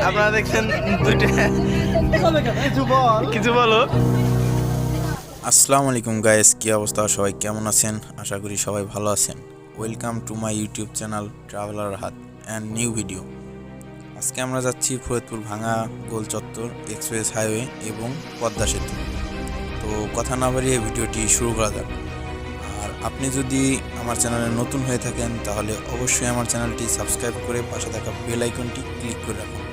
আপনারা দেখছেন দুইটা কিছু বলো। আসসালামু আলাইকুম গাইস, কি অবস্থা? সবাই কেমন আছেন? আশা করি সবাই ভালো আছেন। Welcome to my YouTube channel traveller হাত অ্যান্ড নিউ ভিডিও। আজকে আমরা যাচ্ছি ফরিদপুর ভাঙ্গা গোল চত্বর, এক্সপ্রেস হাইওয়ে এবং পদ্মা সেতু। তো কথা না বাড়িয়ে ভিডিওটি শুরু করা যাক। আর আপনি যদি আমার চ্যানেলে নতুন হয়ে থাকেন তাহলে অবশ্যই আমার চ্যানেলটি সাবস্ক্রাইব করে পাশে থাকা বেল আইকনটি ক্লিক করে রাখুন,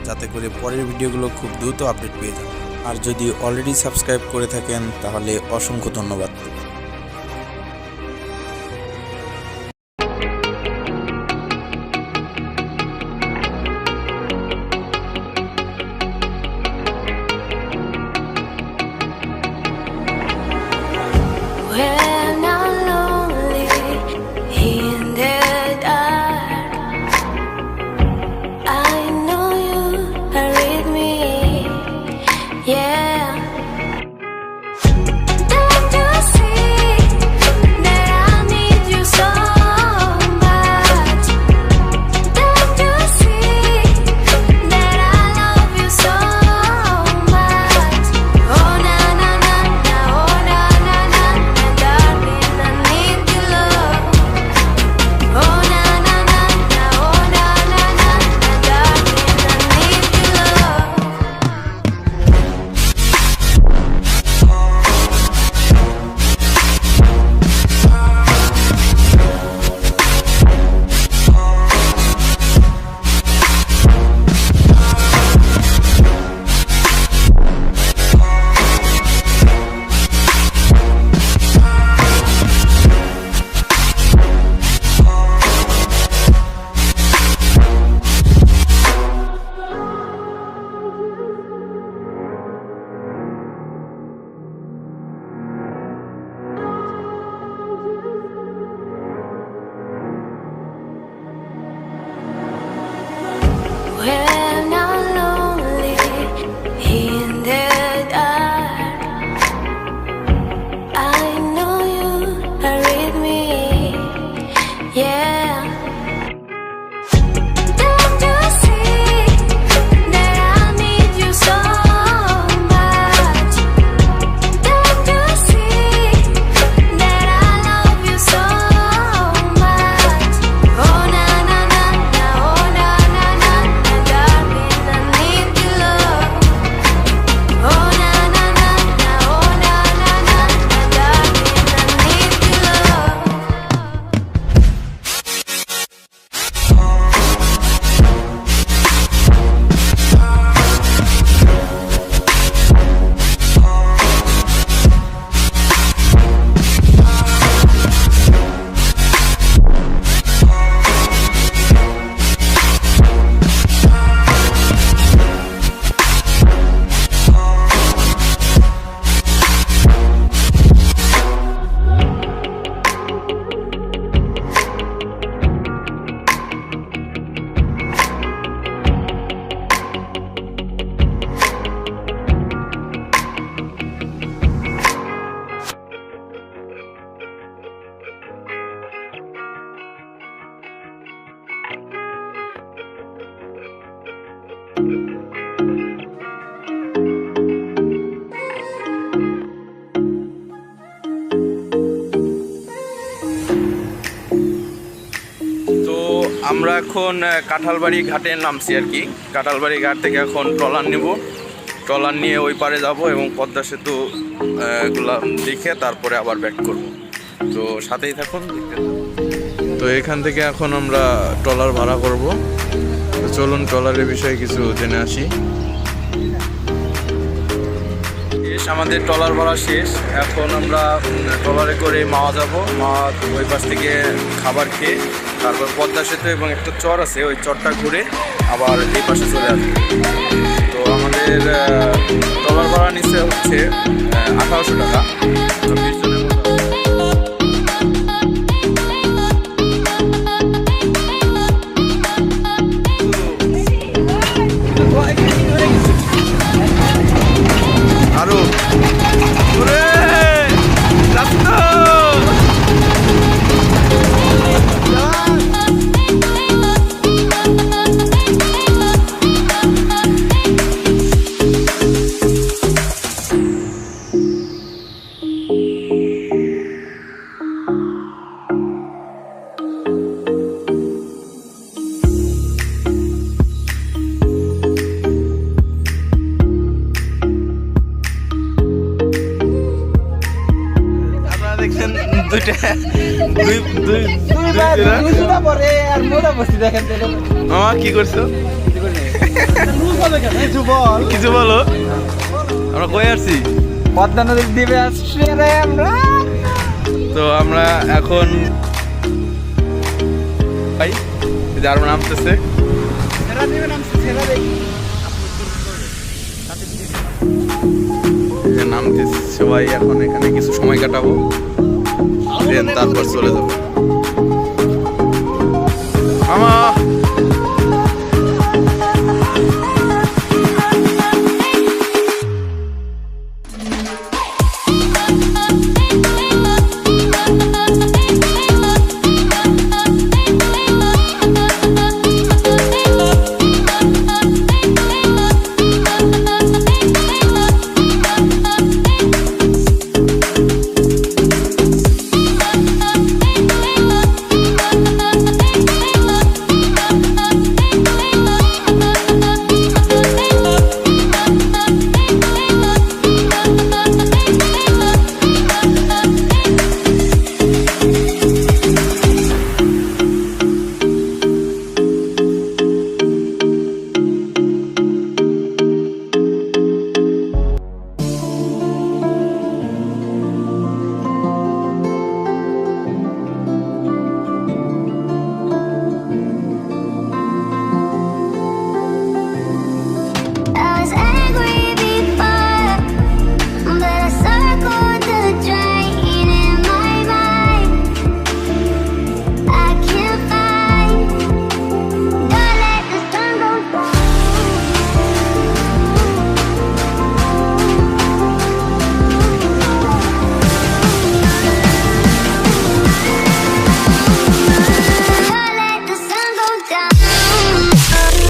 যাতে করে পরের ভিডিওগুলো খুব দ্রুত আপডেট পেয়ে যান। আর যদি অলরেডি সাবস্ক্রাইব করে থাকেন তাহলে অসংখ্য ধন্যবাদ। আমরা এখন কাঁঠালবাড়ি ঘাটে নামছি আর কি। কাঁঠালবাড়ি ঘাট থেকে এখন ট্রলার নেব, ট্রলার নিয়ে ওই পারে যাব এবং পদ্মা সেতু গুলা দেখে তারপরে আবার ব্যাক করব। তো সাথেই থাকুন। তো এখান থেকে এখন আমরা ট্রলার ভাড়া করব। তো চলুন ট্রলারের বিষয়ে কিছু জেনে আসি। আমাদের ট্রলার ভাড়া শেষ। এখন আমরা ট্রলারে করে মাওয়া যাব। মাওয়া ওই পাশ থেকে খাবার খেয়ে তারপর পদ্মা সেতু এবং একটা চর আছে, ওই চরটা ঘুরে আবার এই পাশে চলে আসবে। তো আমাদের ট্রলার ভাড়া নিচে হচ্ছে 1800 টাকা। তো 20 জনের মতো। আরো দুইটা দুই দুই মামা কি করছো কিছু বলো আমরা কই আসছি পদ্মা নদীর দ্বীপে আসছি রে আমরা। তো আমরা এখন ভাই যার নামতেছে নামতেছে সবাই এখন এখানে কিছু সময় কাটাবো দেন তারপর চলে যাবো মামা